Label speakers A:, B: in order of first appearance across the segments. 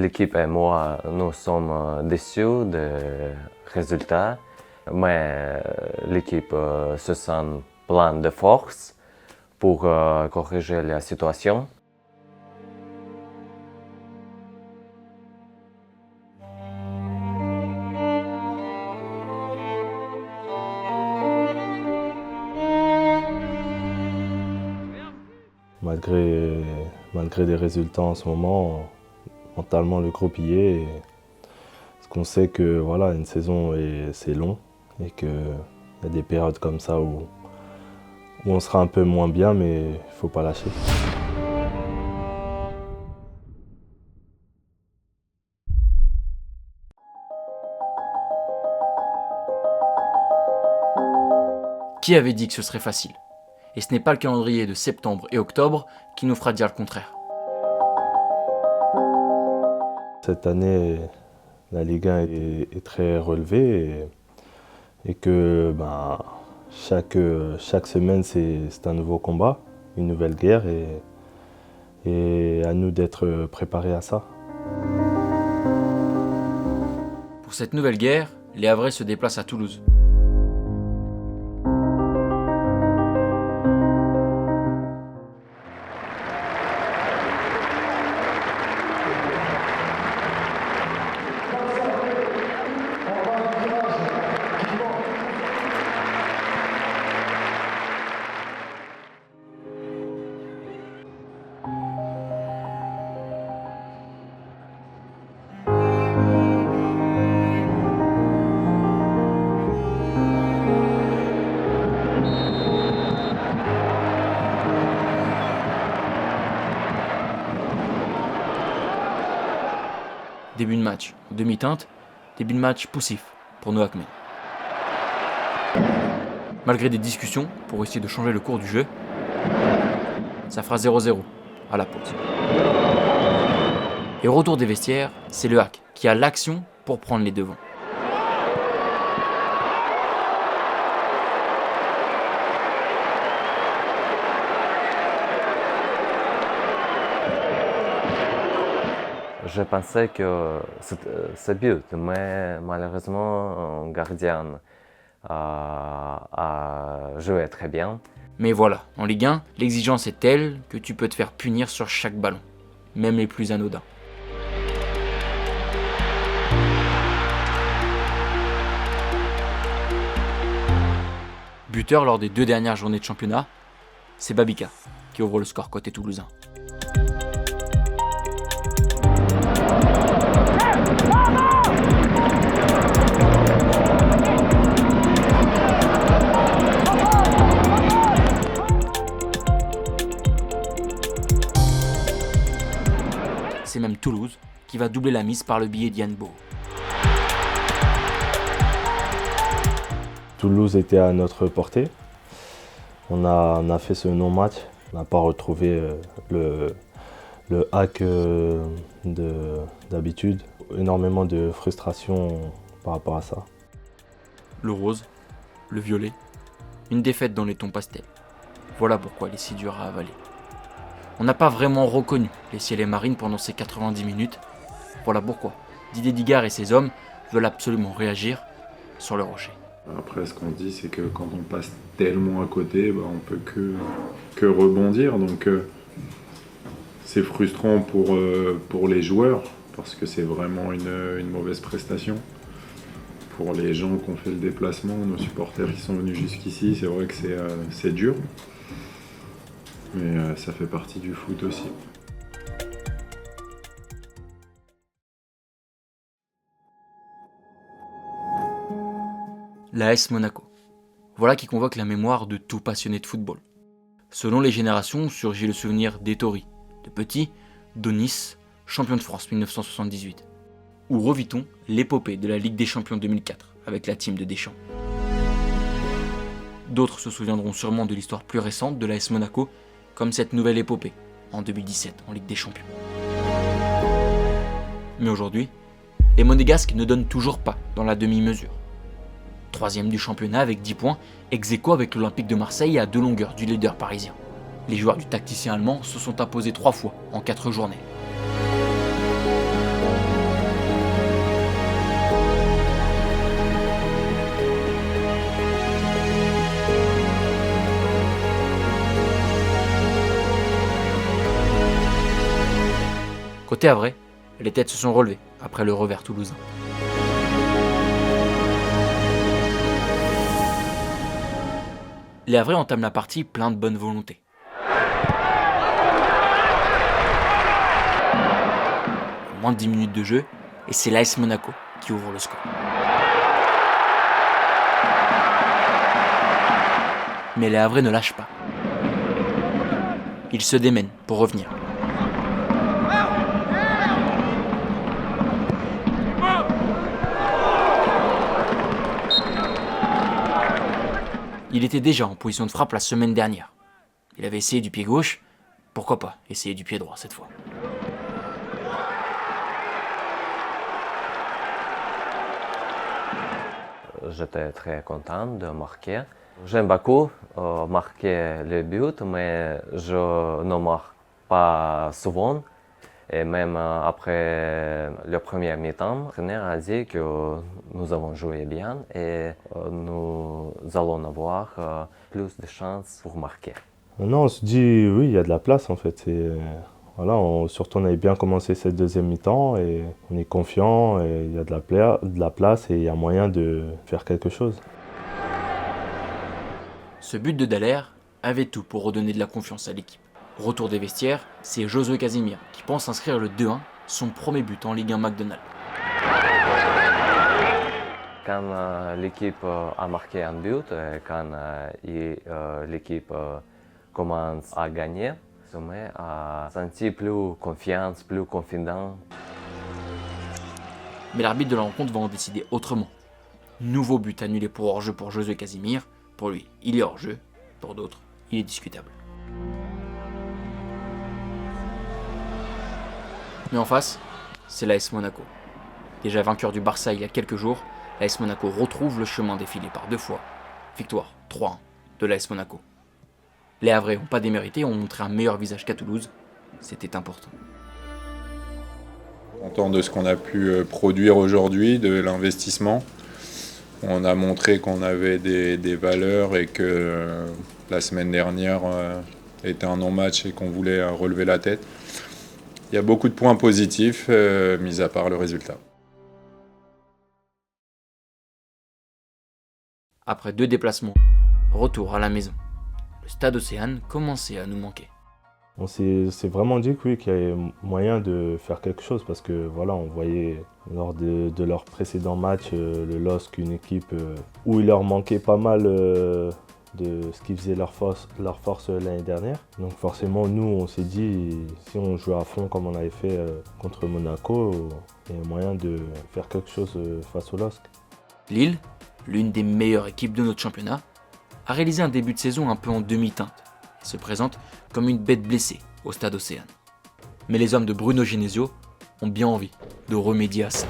A: l'équipe et moi, nous sommes déçus des résultats, mais l'équipe se sent pleine de force pour corriger la situation.
B: Malgré des résultats en ce moment, mentalement le groupe y est. Parce qu'on sait que voilà, une saison c'est long et qu'il y a des périodes comme ça où on sera un peu moins bien, mais il ne faut pas lâcher.
C: Qui avait dit que ce serait facile? Et ce n'est pas le calendrier de septembre et octobre qui nous fera dire le contraire.
B: Cette année, la Ligue 1 est très relevée et que chaque semaine c'est un nouveau combat, une nouvelle guerre et à nous d'être préparés à ça.
C: Pour cette nouvelle guerre, les Havrais se déplacent à Toulouse. Début de match demi-teinte, début de match poussif pour nos Hackmen. Malgré des discussions pour essayer de changer le cours du jeu, ça fera 0-0 à la pause. Et au retour des vestiaires, c'est le Hack qui a l'action pour prendre les devants.
A: Je pensais que c'est but, mais malheureusement, un gardien a joué très bien.
C: Mais voilà, en Ligue 1, l'exigence est telle que tu peux te faire punir sur chaque ballon, même les plus anodins. Buteur lors des 2 dernières journées de championnat, c'est Babika qui ouvre le score côté toulousain. C'est même Toulouse qui va doubler la mise par le biais d'Yann Beau.
B: Toulouse était à notre portée. On a fait ce non-match. On n'a pas retrouvé le hack d'habitude. Énormément de frustration par rapport à ça.
C: Le rose, le violet, une défaite dans les tons pastels. Voilà pourquoi il est si dur à avaler. On n'a pas vraiment reconnu les ciels et marines pendant ces 90 minutes. Voilà pourquoi Didier Digard et ses hommes veulent absolument réagir sur le rocher.
D: Après, ce qu'on dit, c'est que quand on passe tellement à côté, on peut que rebondir. Donc, c'est frustrant pour les joueurs, parce que c'est vraiment une mauvaise prestation. Pour les gens qui ont fait le déplacement, nos supporters qui sont venus jusqu'ici, c'est vrai que c'est dur. Mais ça fait partie du foot aussi.
C: L'AS Monaco. Voilà qui convoque la mémoire de tout passionné de football. Selon les générations, surgit le souvenir d'Ettori, de Petit, d'Onis, champion de France 1978. Ou revit-on l'épopée de la Ligue des Champions 2004 avec la team de Deschamps. D'autres se souviendront sûrement de l'histoire plus récente de l'AS Monaco, comme cette nouvelle épopée, en 2017, en Ligue des Champions. Mais aujourd'hui, les Monégasques ne donnent toujours pas dans la demi-mesure. 3e du championnat avec 10 points, ex-aequo avec l'Olympique de Marseille à 2 longueurs du leader parisien. Les joueurs du tacticien allemand se sont imposés 3 fois en 4 journées. Côté Havrais, les têtes se sont relevées après le revers toulousain. Les Havrais entament la partie plein de bonne volonté. Moins de 10 minutes de jeu, et c'est l'AS Monaco qui ouvre le score. Mais les Havrais ne lâchent pas. Ils se démènent pour revenir. Il était déjà en position de frappe la semaine dernière. Il avait essayé du pied gauche, pourquoi pas essayer du pied droit cette fois.
A: J'étais très content de marquer. J'aime beaucoup marquer les buts, mais je ne marque pas souvent. Et même après le premier mi-temps, l'entraîneur a dit que nous avons joué bien et nous allons avoir plus de chances pour marquer.
B: Maintenant, on se dit, oui, il y a de la place en fait. Voilà, surtout, on avait bien commencé cette deuxième mi-temps et on est confiant, et il y a de la place et il y a moyen de faire quelque chose.
C: Ce but de Dallaire avait tout pour redonner de la confiance à l'équipe. Retour des vestiaires, c'est Josué Casimir qui pense inscrire le 2-1, son premier but en Ligue 1 McDonald's.
A: Quand l'équipe a marqué un but, et quand l'équipe commence à gagner, on se met à sentir plus confiance, plus confident.
C: Mais l'arbitre de la rencontre va en décider autrement. Nouveau but annulé pour hors-jeu pour Josué Casimir. Pour lui, il est hors-jeu. Pour d'autres, il est discutable. Mais en face, c'est l'AS Monaco. Déjà vainqueur du Barça il y a quelques jours, l'AS Monaco retrouve le chemin défilé par 2 fois. Victoire 3-1 de l'AS Monaco. Les Havrais n'ont pas démérité, ont montré un meilleur visage qu'à Toulouse. C'était important.
D: Content de ce qu'on a pu produire aujourd'hui, de l'investissement. On a montré qu'on avait des valeurs et que la semaine dernière était un non-match et qu'on voulait relever la tête. Il y a beaucoup de points positifs, mis à part le résultat.
C: Après 2 déplacements, retour à la maison. Le stade Océane commençait à nous manquer.
B: On s'est vraiment dit que oui, qu'il y avait moyen de faire quelque chose parce que voilà, on voyait lors de leur précédent match le LOSC, une équipe où il leur manquait pas mal de ce qui faisait leur force l'année dernière. Donc forcément, nous, on s'est dit, si on joue à fond comme on avait fait contre Monaco, il y a moyen de faire quelque chose face au LOSC.
C: Lille, l'une des meilleures équipes de notre championnat, a réalisé un début de saison un peu en demi-teinte et se présente comme une bête blessée au stade Océane. Mais les hommes de Bruno Genesio ont bien envie de remédier à ça.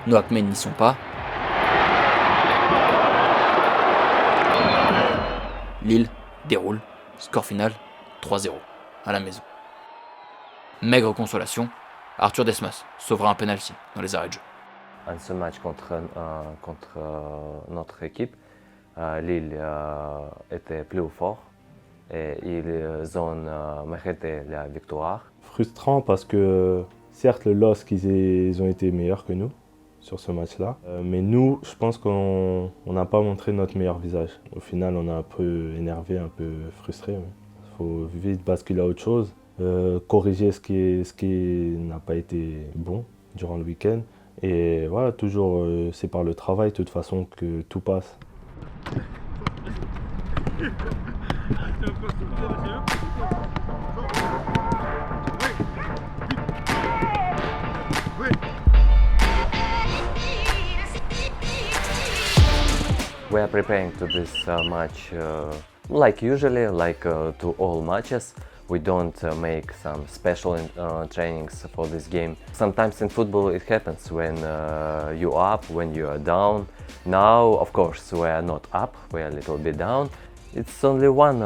C: Nos Hackmen n'y sont pas. Lille déroule. Score final 3-0 à la maison. Maigre consolation, Arthur Desmas sauvera un penalty dans les arrêts de jeu.
A: En ce match contre notre équipe, Lille était plus fort et ils ont mérité la victoire.
B: Frustrant parce que certes le LOSC ils ont été meilleurs que nous sur ce match-là, mais nous je pense qu'on n'a pas montré notre meilleur visage. Au final on a un peu énervé, un peu frustré. Il faut vite basculer à autre chose, corriger ce qui n'a pas été bon durant le week-end. Et voilà, toujours c'est par le travail de toute façon que tout passe.
A: We are preparing to this match like usually, like to all matches. We don't make some special trainings for this game. Sometimes in football it happens when you are up, when you are down. Now, of course, we are not up, we are a little bit down. It's only one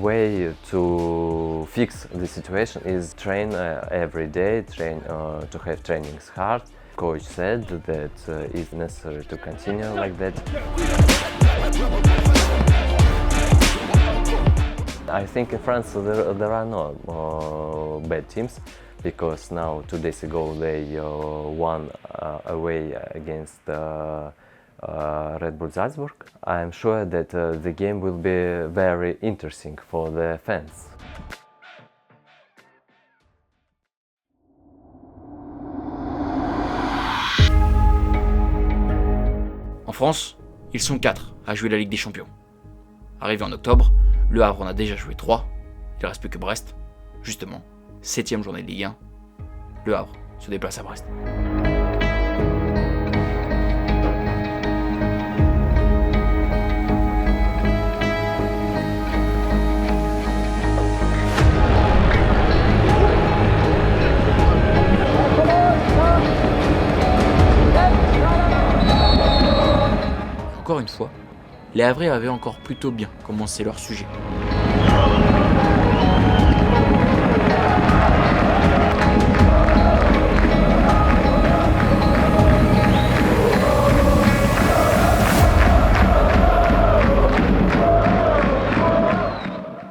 A: way to fix the situation is train every day, train to have trainings hard. Coach said that it's necessary to continue like that. I think in France there are no bad teams because now 2 days ago they won away against Red Bull Salzburg. I'm sure that the game will be very interesting for the fans.
C: En France, ils sont 4 à jouer la Ligue des Champions. Arrivé en octobre, Le Havre en a déjà joué 3, il ne reste plus que Brest. Justement, 7ème journée de Ligue 1, Le Havre se déplace à Brest. Encore une fois, les Havrais avaient encore plutôt bien commencé leur sujet.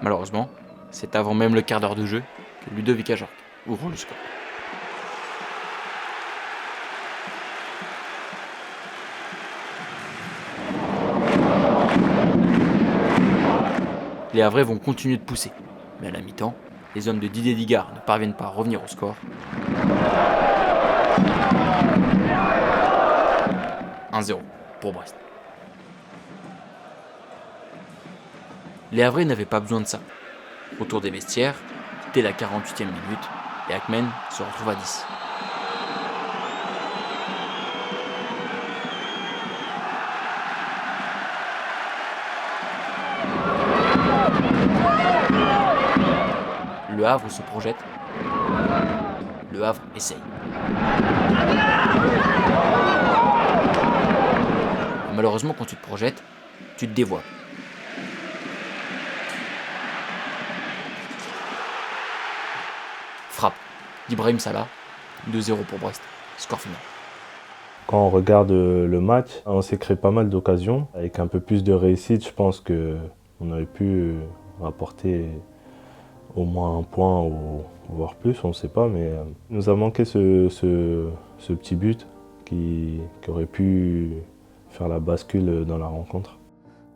C: Malheureusement, c'est avant même le quart d'heure de jeu que Ludovic Ajorc ouvre le score. Les Havrais vont continuer de pousser, mais à la mi-temps, les hommes de Didier Digard ne parviennent pas à revenir au score. 1-0 pour Brest. Les Havrais n'avaient pas besoin de ça. Autour des vestiaires, dès la 48e minute, les Hackmen se retrouvent à 10. Le Havre se projette. Le Havre essaye. Malheureusement, quand tu te projettes, tu te dévoiles. Frappe d'Ibrahim Salah, 2-0 pour Brest, score final.
B: Quand on regarde le match, on s'est créé pas mal d'occasions. Avec un peu plus de réussite, je pense qu'on aurait pu rapporter au moins un point ou voire plus, on ne sait pas. Mais il nous a manqué ce petit but qui aurait pu faire la bascule dans la rencontre.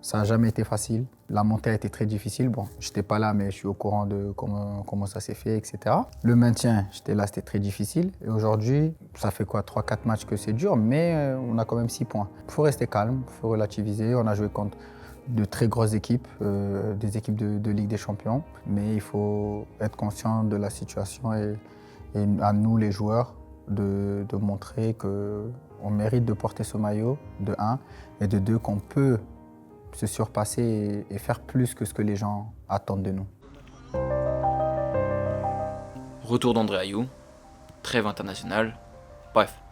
E: Ça n'a jamais été facile. La montée a été très difficile. Bon, je n'étais pas là, mais je suis au courant de comment ça s'est fait, etc. Le maintien, j'étais là, c'était très difficile. Et aujourd'hui, ça fait quoi, 3-4 matchs que c'est dur, mais on a quand même 6 points. Il faut rester calme, il faut relativiser. On a joué contre de très grosses équipes, des équipes de Ligue des Champions. Mais il faut être conscient de la situation et à nous, les joueurs, de montrer qu'on mérite de porter ce maillot, de 1, et de 2, qu'on peut se surpasser et faire plus que ce que les gens attendent de nous.
C: Retour d'André Ayou, trêve internationale, bref,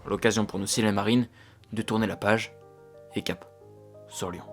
C: l'occasion pour nous, les Marines, de tourner la page et cap sur Lyon.